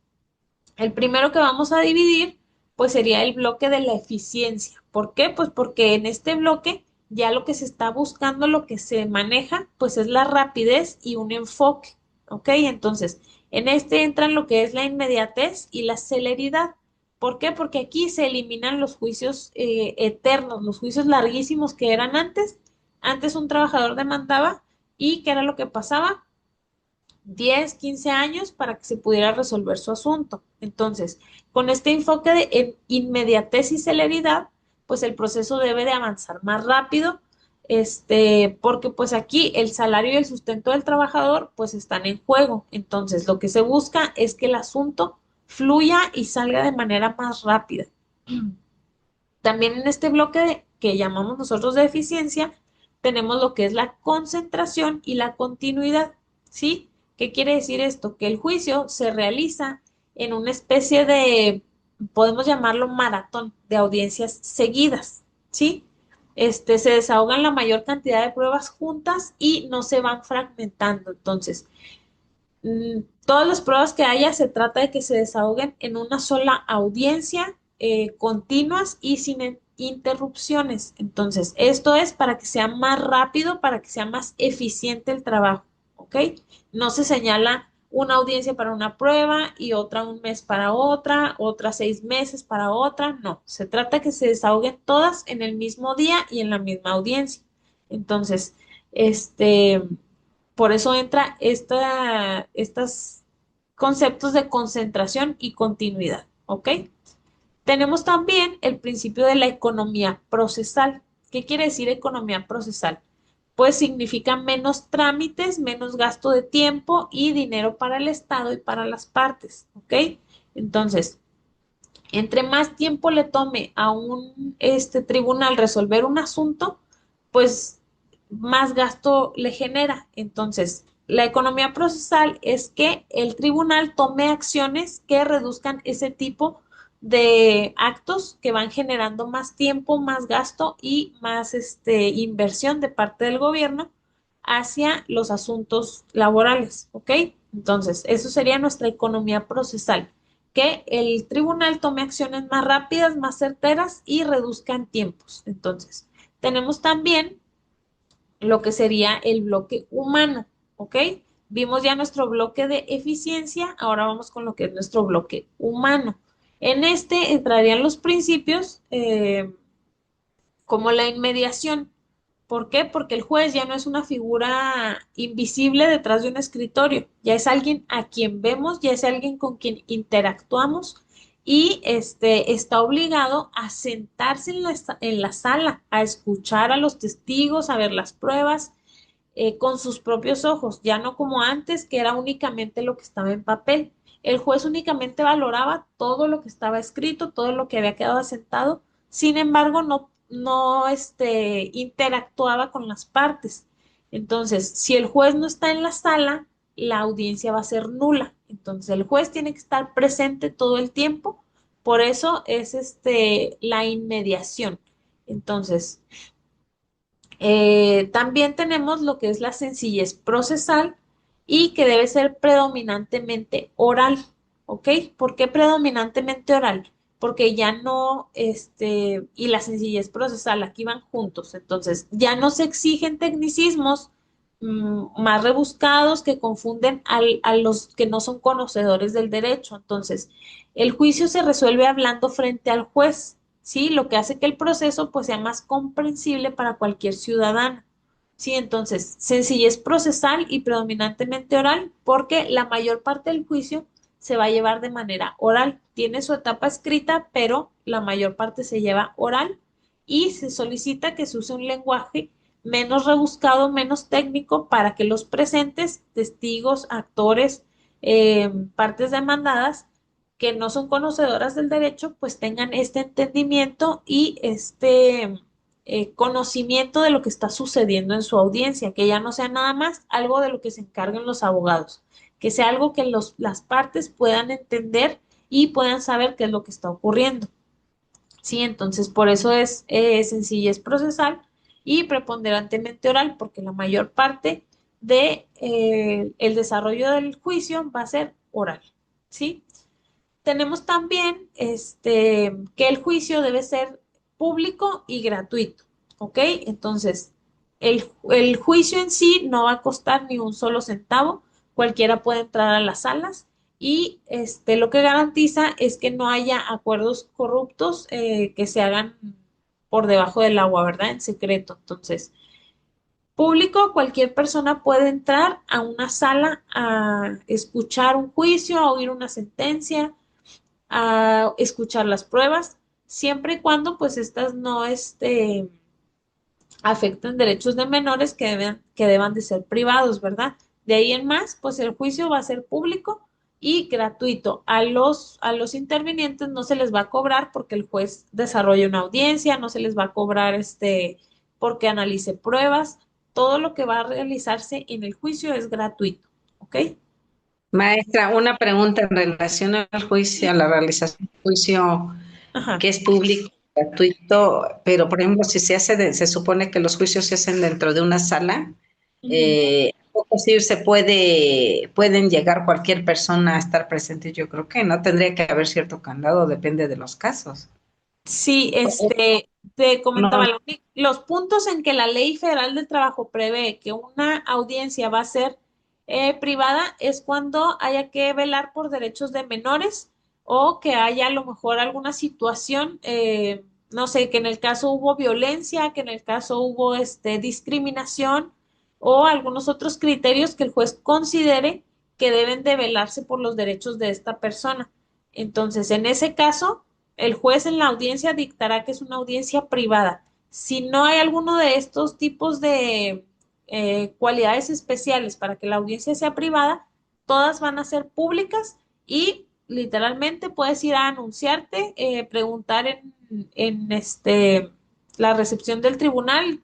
El primero que vamos a dividir, pues sería el bloque de la eficiencia. ¿Por qué? Pues porque en este bloque ya lo que se está buscando, lo que se maneja, pues es la rapidez y un enfoque. ¿Ok? Entonces, en este entran lo que es la inmediatez y la celeridad. ¿Por qué? Porque aquí se eliminan los juicios eternos, los juicios larguísimos que eran antes. Antes un trabajador demandaba y ¿qué era lo que pasaba? 10, 15 años para que se pudiera resolver su asunto. Entonces, con este enfoque de inmediatez y celeridad, pues el proceso debe de avanzar más rápido, porque pues aquí el salario y el sustento del trabajador pues están en juego. Entonces, lo que se busca es que el asunto fluya y salga de manera más rápida. También en este bloque que llamamos nosotros de eficiencia, tenemos lo que es la concentración y la continuidad, ¿sí? ¿Qué quiere decir esto? Que el juicio se realiza en una especie de, podemos llamarlo maratón de audiencias seguidas, ¿sí? Se desahogan la mayor cantidad de pruebas juntas y no se van fragmentando. Entonces, todas las pruebas que haya se trata de que se desahoguen en una sola audiencia, continuas y sin interrupciones. Entonces, esto es para que sea más rápido, para que sea más eficiente el trabajo, ¿ok? No se señala una audiencia para una prueba y otra un mes para otra 6 meses para otra. No, se trata de que se desahoguen todas en el mismo día y en la misma audiencia. Entonces, este por eso entra estos conceptos de concentración y continuidad, ¿ok? Tenemos también el principio de la economía procesal. ¿Qué quiere decir economía procesal? Pues significa menos trámites, menos gasto de tiempo y dinero para el Estado y para las partes, ¿ok? Entonces, entre más tiempo le tome a un tribunal resolver un asunto, pues más gasto le genera. Entonces, la economía procesal es que el tribunal tome acciones que reduzcan ese tipo de actos que van generando más tiempo, más gasto y más inversión de parte del gobierno hacia los asuntos laborales, ¿ok? Entonces, eso sería nuestra economía procesal, que el tribunal tome acciones más rápidas, más certeras y reduzcan tiempos. Entonces, tenemos también lo que sería el bloque humano, ¿ok? Vimos ya nuestro bloque de eficiencia, ahora vamos con lo que es nuestro bloque humano. En este entrarían los principios como la inmediación. ¿Por qué? Porque el juez ya no es una figura invisible detrás de un escritorio, ya es alguien a quien vemos, ya es alguien con quien interactuamos y está obligado a sentarse en la sala, a escuchar a los testigos, a ver las pruebas con sus propios ojos, ya no como antes, que era únicamente lo que estaba en papel. El juez únicamente valoraba todo lo que estaba escrito, todo lo que había quedado asentado, sin embargo, no interactuaba con las partes. Entonces, si el juez no está en la sala, la audiencia va a ser nula. Entonces, el juez tiene que estar presente todo el tiempo. Por eso es la inmediación. Entonces, también tenemos lo que es la sencillez procesal y que debe ser predominantemente oral, ¿ok? ¿Por qué predominantemente oral? Porque ya no, y la sencillez procesal aquí van juntos, entonces ya no se exigen tecnicismos más rebuscados que confunden a los que no son conocedores del derecho. Entonces, el juicio se resuelve hablando frente al juez, ¿sí? Lo que hace que el proceso pues sea más comprensible para cualquier ciudadano. Sí, entonces, sencillez procesal y predominantemente oral, porque la mayor parte del juicio se va a llevar de manera oral. Tiene su etapa escrita, pero la mayor parte se lleva oral y se solicita que se use un lenguaje menos rebuscado, menos técnico, para que los presentes, testigos, actores, partes demandadas, que no son conocedoras del derecho, pues tengan este entendimiento y este conocimiento de lo que está sucediendo en su audiencia, que ya no sea nada más algo de lo que se encarguen los abogados, que sea algo que las partes puedan entender y puedan saber qué es lo que está ocurriendo. Sí, entonces por eso es sencillez procesal y preponderantemente oral, porque la mayor parte de el desarrollo del juicio va a ser oral. ¿Sí? Tenemos también que el juicio debe ser público y gratuito, ¿ok? Entonces, el juicio en sí no va a costar ni un solo centavo, cualquiera puede entrar a las salas y lo que garantiza es que no haya acuerdos corruptos que se hagan por debajo del agua, ¿verdad? En secreto. Entonces, público, cualquier persona puede entrar a una sala a escuchar un juicio, a oír una sentencia, a escuchar las pruebas, siempre y cuando pues estas no afecten derechos de menores que deban de ser privados, ¿verdad? De ahí en más, pues el juicio va a ser público y gratuito. A los intervinientes no se les va a cobrar porque el juez desarrolla una audiencia, no se les va a cobrar porque analice pruebas. Todo lo que va a realizarse en el juicio es gratuito, ¿ok? Maestra, una pregunta en relación al juicio, a la realización del juicio Ajá. que es público, gratuito, pero por ejemplo, si se hace, se supone que los juicios se hacen dentro de una sala, Ujú. ¿o sí pueden llegar cualquier persona a estar presente? Yo creo que no tendría que haber cierto candado, depende de los casos. Sí, te comentaba, No, los puntos en que la Ley Federal del Trabajo prevé que una audiencia va a ser privada es cuando haya que velar por derechos de menores o que haya a lo mejor alguna situación, no sé, que en el caso hubo violencia, que en el caso hubo discriminación o algunos otros criterios que el juez considere que deben de velarse por los derechos de esta persona. Entonces, en ese caso el juez en la audiencia dictará que es una audiencia privada. Si no hay alguno de estos tipos de cualidades especiales para que la audiencia sea privada, todas van a ser públicas y literalmente puedes ir a anunciarte, preguntar en la recepción del tribunal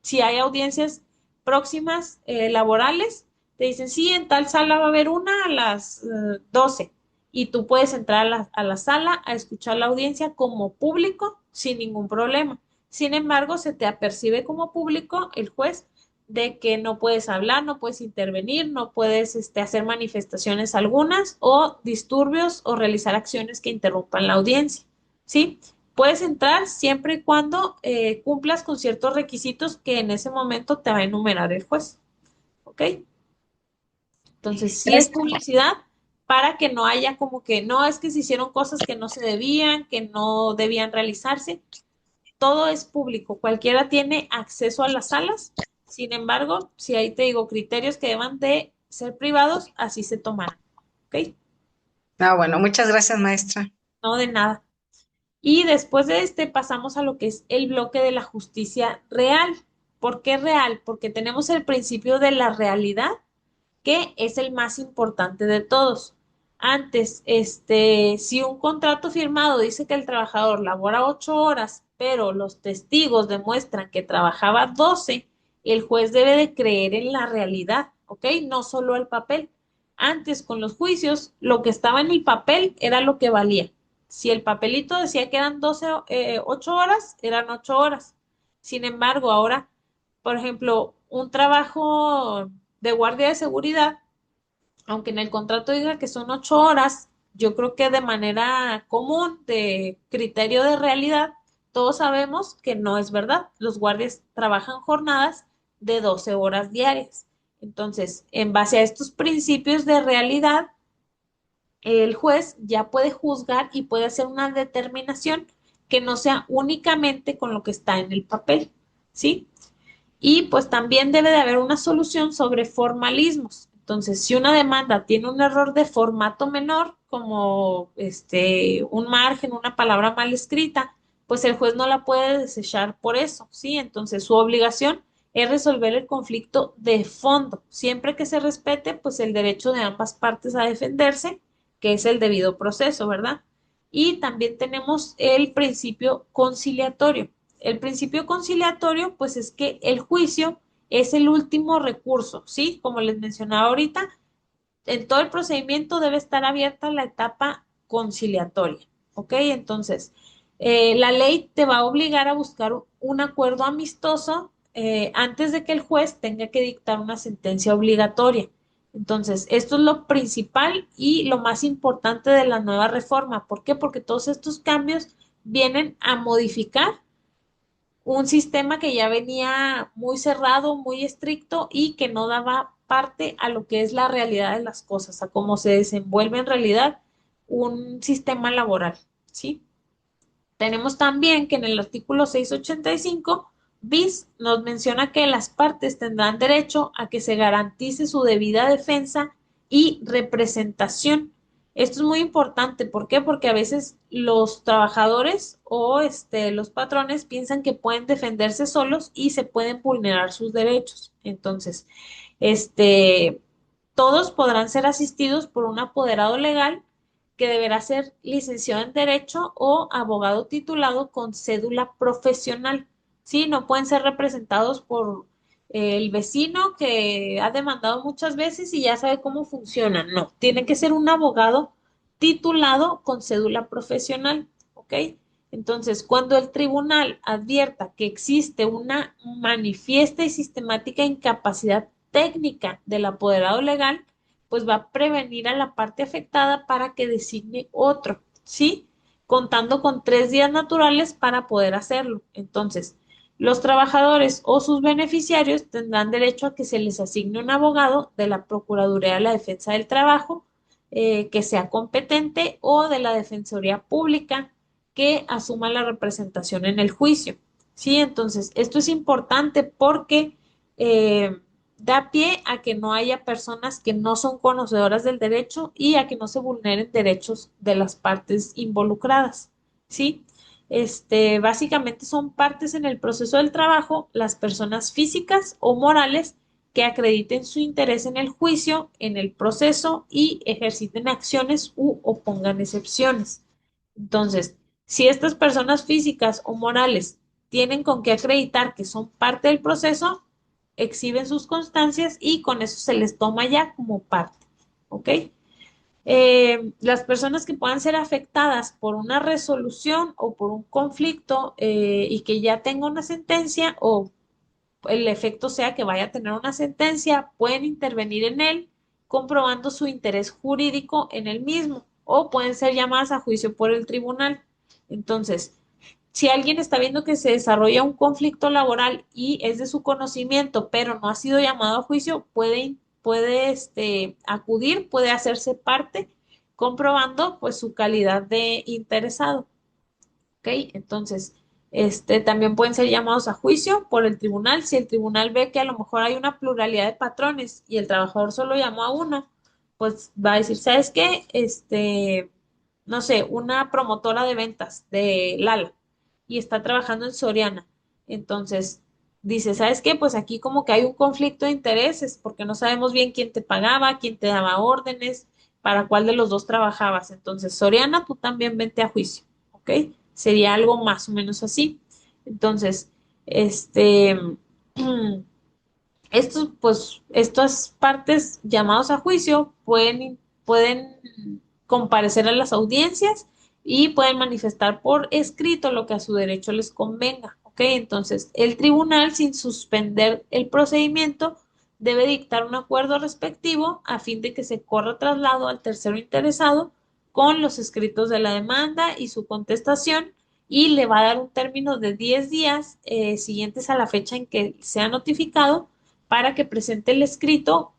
si hay audiencias próximas laborales, te dicen, sí, en tal sala va a haber una a las 12 y tú puedes entrar a la sala a escuchar la audiencia como público sin ningún problema. Sin embargo, se te apercibe como público el juez de que no puedes hablar, no puedes intervenir, no puedes hacer manifestaciones algunas o disturbios o realizar acciones que interrumpan la audiencia. ¿Sí? Puedes entrar siempre y cuando cumplas con ciertos requisitos que en ese momento te va a enumerar el juez. ¿Ok? Entonces, sí es gracias. publicidad para que no haya como que no es que se hicieron cosas que no se debían, que no debían realizarse. Todo es público. Cualquiera tiene acceso a las salas. Sin embargo, si ahí te digo criterios que deban de ser privados, así se tomarán. ¿Ok? Ah, bueno, muchas gracias, maestra. No de nada. Y después de pasamos a lo que es el bloque de la justicia real. ¿Por qué real? Porque tenemos el principio de la realidad, que es el más importante de todos. Antes, si un contrato firmado dice que el trabajador labora 8 horas, pero los testigos demuestran que trabajaba 12, el juez debe de creer en la realidad, ¿ok? No solo el papel. Antes, con los juicios, lo que estaba en el papel era lo que valía. Si el papelito decía que eran 8 horas, eran 8 horas. Sin embargo, ahora, por ejemplo, un trabajo de guardia de seguridad, aunque en el contrato diga que son 8 horas, yo creo que de manera común, de criterio de realidad, todos sabemos que no es verdad. Los guardias trabajan jornadas de 12 horas diarias. Entonces, en base a estos principios de realidad, el juez ya puede juzgar y puede hacer una determinación que no sea únicamente con lo que está en el papel, ¿sí? Y pues también debe de haber una solución sobre formalismos. Entonces, si una demanda tiene un error de formato menor, como un margen, una palabra mal escrita, pues el juez no la puede desechar por eso, ¿sí? Entonces, su obligación es resolver el conflicto de fondo, siempre que se respete pues el derecho de ambas partes a defenderse, que es el debido proceso, ¿verdad? Y también tenemos el principio conciliatorio. El principio conciliatorio, pues es que el juicio es el último recurso, ¿sí? Como les mencionaba ahorita, en todo el procedimiento debe estar abierta la etapa conciliatoria, ¿ok? Entonces, la ley te va a obligar a buscar un acuerdo amistoso antes de que el juez tenga que dictar una sentencia obligatoria. Entonces, esto es lo principal y lo más importante de la nueva reforma. ¿Por qué? Porque todos estos cambios vienen a modificar un sistema que ya venía muy cerrado, muy estricto y que no daba parte a lo que es la realidad de las cosas, a cómo se desenvuelve en realidad un sistema laboral, ¿sí? Tenemos también que en el artículo 685 bis nos menciona que las partes tendrán derecho a que se garantice su debida defensa y representación. Esto es muy importante. ¿Por qué? Porque a veces los trabajadores o los patrones piensan que pueden defenderse solos y se pueden vulnerar sus derechos. Entonces, este, todos podrán ser asistidos por un apoderado legal que deberá ser licenciado en Derecho o abogado titulado con cédula profesional. Sí, no pueden ser representados por el vecino que ha demandado muchas veces y ya sabe cómo funciona. No, tiene que ser un abogado titulado con cédula profesional, ¿ok? Entonces, cuando el tribunal advierta que existe una manifiesta y sistemática incapacidad técnica del apoderado legal, pues va a prevenir a la parte afectada para que designe otro, ¿sí? Contando con 3 días naturales para poder hacerlo. Entonces, los trabajadores o sus beneficiarios tendrán derecho a que se les asigne un abogado de la Procuraduría de la Defensa del Trabajo que sea competente o de la Defensoría Pública que asuma la representación en el juicio. Sí, entonces esto es importante porque da pie a que no haya personas que no son conocedoras del derecho y a que no se vulneren derechos de las partes involucradas. ¿Sí? Básicamente son partes en el proceso del trabajo las personas físicas o morales que acrediten su interés en el juicio, en el proceso y ejerciten acciones u opongan excepciones. Entonces, si estas personas físicas o morales tienen con qué acreditar que son parte del proceso, exhiben sus constancias y con eso se les toma ya como parte, ¿ok? Las personas que puedan ser afectadas por una resolución o por un conflicto y que ya tenga una sentencia o el efecto sea que vaya a tener una sentencia, pueden intervenir en él comprobando su interés jurídico en el mismo o pueden ser llamadas a juicio por el tribunal. Entonces, si alguien está viendo que se desarrolla un conflicto laboral y es de su conocimiento, pero no ha sido llamado a juicio, puede acudir, puede hacerse parte, comprobando pues su calidad de interesado. ¿Ok? Entonces, también pueden ser llamados a juicio por el tribunal. Si el tribunal ve que a lo mejor hay una pluralidad de patrones y el trabajador solo llamó a uno, pues va a decir, ¿sabes qué? No sé, una promotora de ventas de Lala y está trabajando en Soriana. Entonces, dice, ¿sabes qué? Pues aquí como que hay un conflicto de intereses porque no sabemos bien quién te pagaba, quién te daba órdenes, para cuál de los dos trabajabas. Entonces, Soriana, tú también vente a juicio, ¿ok? Sería algo más o menos así. Entonces, estas partes llamados a juicio pueden comparecer a las audiencias y pueden manifestar por escrito lo que a su derecho les convenga, ¿ok? Entonces, el tribunal, sin suspender el procedimiento, debe dictar un acuerdo respectivo a fin de que se corra traslado al tercero interesado con los escritos de la demanda y su contestación y le va a dar un término de 10 días siguientes a la fecha en que sea notificado para que presente el escrito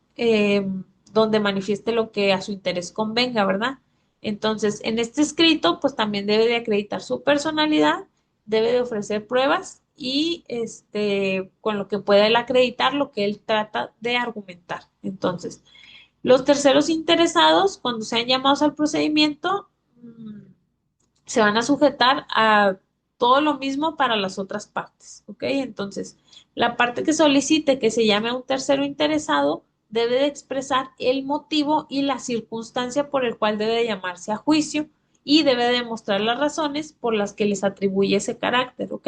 donde manifieste lo que a su interés convenga, ¿verdad? Entonces, en este escrito, pues también debe de acreditar su personalidad, debe de ofrecer pruebas y con lo que pueda él acreditar lo que él trata de argumentar. Entonces, los terceros interesados, cuando sean llamados al procedimiento, se van a sujetar a todo lo mismo para las otras partes, ¿ok? Entonces, la parte que solicite que se llame a un tercero interesado debe de expresar el motivo y la circunstancia por el cual debe de llamarse a juicio y debe de demostrar las razones por las que les atribuye ese carácter, ¿ok?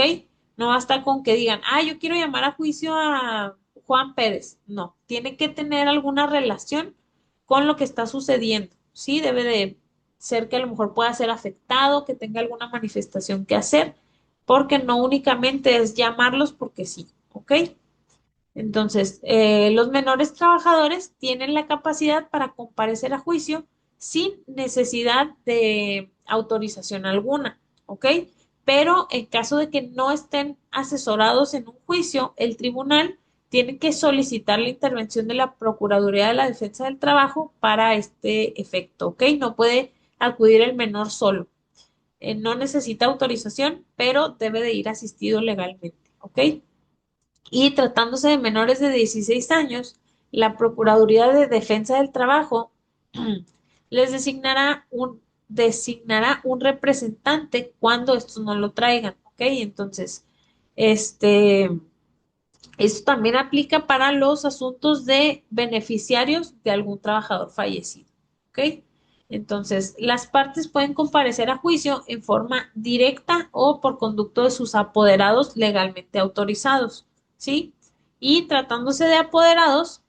No basta con que digan, yo quiero llamar a juicio a Juan Pérez. No, tiene que tener alguna relación con lo que está sucediendo, ¿sí? Debe de ser que a lo mejor pueda ser afectado, que tenga alguna manifestación que hacer, porque no únicamente es llamarlos porque sí, ¿ok? Entonces, los menores trabajadores tienen la capacidad para comparecer a juicio sin necesidad de autorización alguna, ¿ok? Pero en caso de que no estén asesorados en un juicio, el tribunal tiene que solicitar la intervención de la Procuraduría de la Defensa del Trabajo para este efecto, ¿ok? No puede acudir el menor solo. No necesita autorización, pero debe de ir asistido legalmente, ¿ok? Y tratándose de menores de 16 años, la Procuraduría de Defensa del Trabajo les designará un representante cuando estos no lo traigan, ¿ok? Entonces, este, esto también aplica para los asuntos de beneficiarios de algún trabajador fallecido, ¿ok? Entonces, las partes pueden comparecer a juicio en forma directa o por conducto de sus apoderados legalmente autorizados, ¿sí? Y tratándose de apoderados,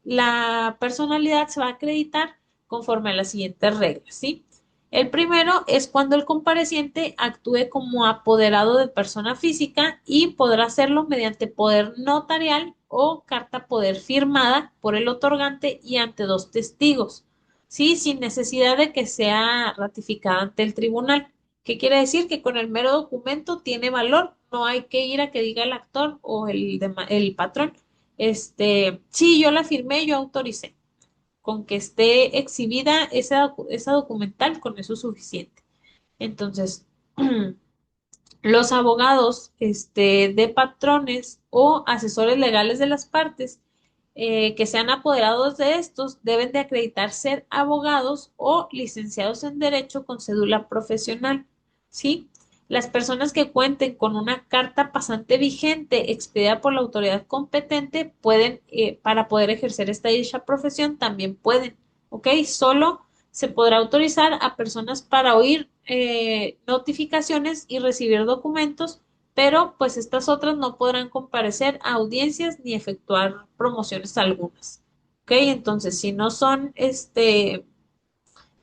la personalidad se va a acreditar conforme a las siguientes reglas, ¿sí? El primero es cuando el compareciente actúe como apoderado de persona física y podrá hacerlo mediante poder notarial o carta poder firmada por el otorgante y ante dos testigos, ¿sí? Sin necesidad de que sea ratificada ante el tribunal. ¿Qué quiere decir? Que con el mero documento tiene valor, no hay que ir a que diga el actor o el patrón, sí, yo la firmé, yo autoricé con que esté exhibida esa documental, con eso es suficiente. Entonces, los abogados de patrones o asesores legales de las partes que sean apoderados de estos deben de acreditar ser abogados o licenciados en derecho con cédula profesional, ¿sí? Las personas que cuenten con una carta pasante vigente expedida por la autoridad competente pueden, para poder ejercer esta dicha profesión, también pueden, ¿ok? Solo se podrá autorizar a personas para oír notificaciones y recibir documentos, pero pues estas otras no podrán comparecer a audiencias ni efectuar promociones algunas. ¿Ok? Entonces, si no son,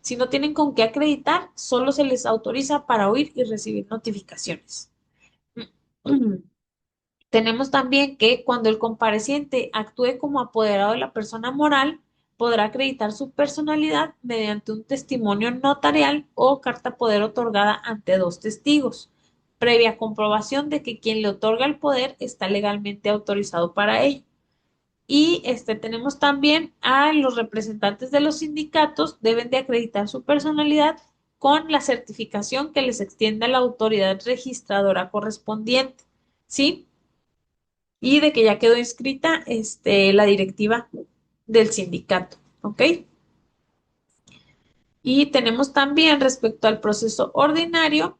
si no tienen con qué acreditar, solo se les autoriza para oír y recibir notificaciones. Tenemos también que cuando el compareciente actúe como apoderado de la persona moral, podrá acreditar su personalidad mediante un testimonio notarial o carta poder otorgada ante dos testigos, previa comprobación de que quien le otorga el poder está legalmente autorizado para ello. Y tenemos también a los representantes de los sindicatos, deben de acreditar su personalidad con la certificación que les extienda la autoridad registradora correspondiente, ¿sí? Y de que ya quedó inscrita la directiva del sindicato, ¿ok? Y tenemos también respecto al proceso ordinario,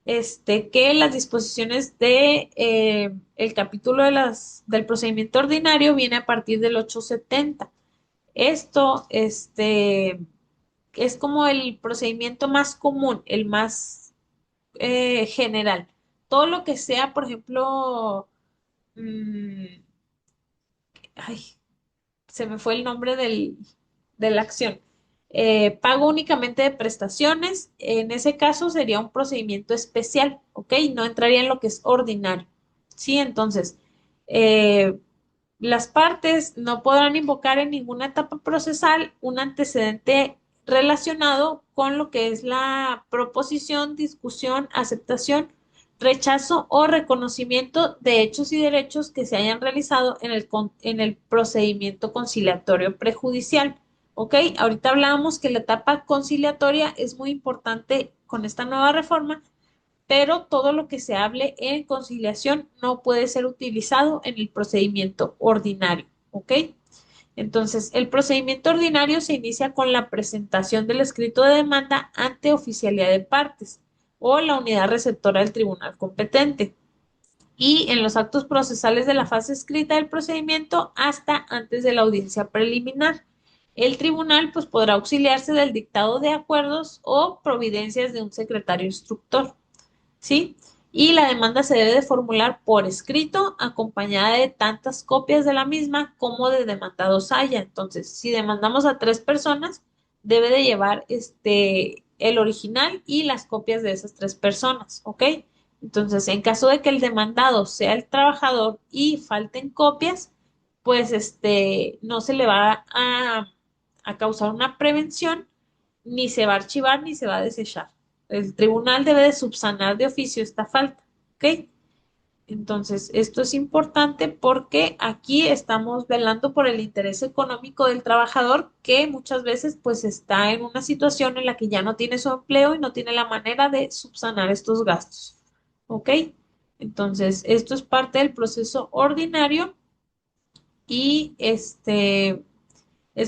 que las disposiciones de el capítulo del procedimiento ordinario viene a partir del 870. Esto, es como el procedimiento más común, el más general. Todo lo que sea, por ejemplo, mm, ay, se me fue el nombre de la acción. Pago únicamente de prestaciones, en ese caso sería un procedimiento especial, ¿ok? No entraría en lo que es ordinario, ¿sí? Entonces, eh, las partes no podrán invocar en ninguna etapa procesal un antecedente relacionado con lo que es la proposición, discusión, aceptación, rechazo o reconocimiento de hechos y derechos que se hayan realizado en el procedimiento conciliatorio prejudicial. ¿Ok? Ahorita hablábamos que la etapa conciliatoria es muy importante con esta nueva reforma, pero todo lo que se hable en conciliación no puede ser utilizado en el procedimiento ordinario. ¿Ok? Entonces, el procedimiento ordinario se inicia con la presentación del escrito de demanda ante oficialía de partes o la unidad receptora del tribunal competente y en los actos procesales de la fase escrita del procedimiento hasta antes de la audiencia preliminar. El tribunal pues podrá auxiliarse del dictado de acuerdos o providencias de un secretario instructor. ¿Sí? Y la demanda se debe de formular por escrito, acompañada de tantas copias de la misma como de demandados haya. Entonces, si demandamos a 3 personas, debe de llevar el original y las copias de esas 3 personas, ¿ok? Entonces, en caso de que el demandado sea el trabajador y falten copias, pues no se le va a causar una prevención, ni se va a archivar, ni se va a desechar. El tribunal debe de subsanar de oficio esta falta, ¿ok? Entonces, esto es importante porque aquí estamos velando por el interés económico del trabajador que muchas veces pues está en una situación en la que ya no tiene su empleo y no tiene la manera de subsanar estos gastos, ¿ok? Entonces, esto es parte del proceso ordinario y es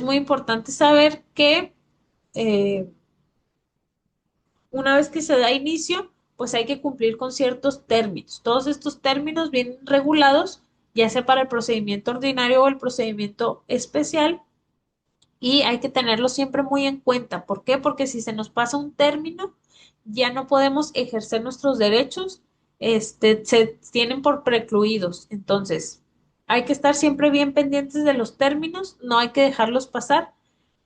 muy importante saber que eh, una vez que se da inicio, pues hay que cumplir con ciertos términos. Todos estos términos vienen regulados, ya sea para el procedimiento ordinario o el procedimiento especial, y hay que tenerlo siempre muy en cuenta. ¿Por qué? Porque si se nos pasa un término, ya no podemos ejercer nuestros derechos, se tienen por precluidos. Entonces, hay que estar siempre bien pendientes de los términos, no hay que dejarlos pasar.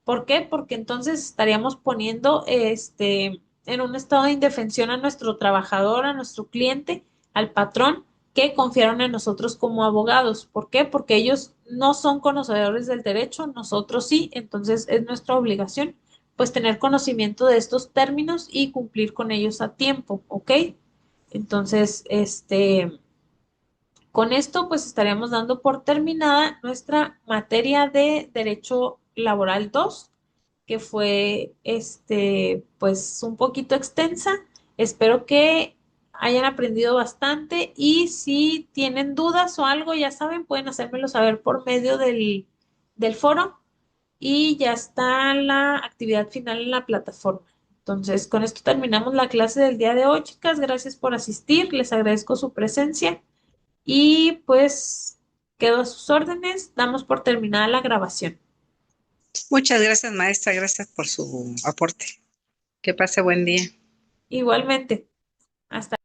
¿Por qué? Porque entonces estaríamos poniendo en un estado de indefensión a nuestro trabajador, a nuestro cliente, al patrón que confiaron en nosotros como abogados. ¿Por qué? Porque ellos no son conocedores del derecho, nosotros sí, entonces es nuestra obligación pues tener conocimiento de estos términos y cumplir con ellos a tiempo, ¿ok? Entonces, con esto pues estaríamos dando por terminada nuestra materia de Derecho Laboral 2, que fue pues un poquito extensa. Espero que hayan aprendido bastante y si tienen dudas o algo, ya saben, pueden hacérmelo saber por medio del foro y ya está la actividad final en la plataforma. Entonces, con esto terminamos la clase del día de hoy, chicas. Gracias por asistir, les agradezco su presencia. Y pues quedo a sus órdenes. Damos por terminada la grabación. Muchas gracias, maestra. Gracias por su aporte. Que pase buen día. Igualmente. Hasta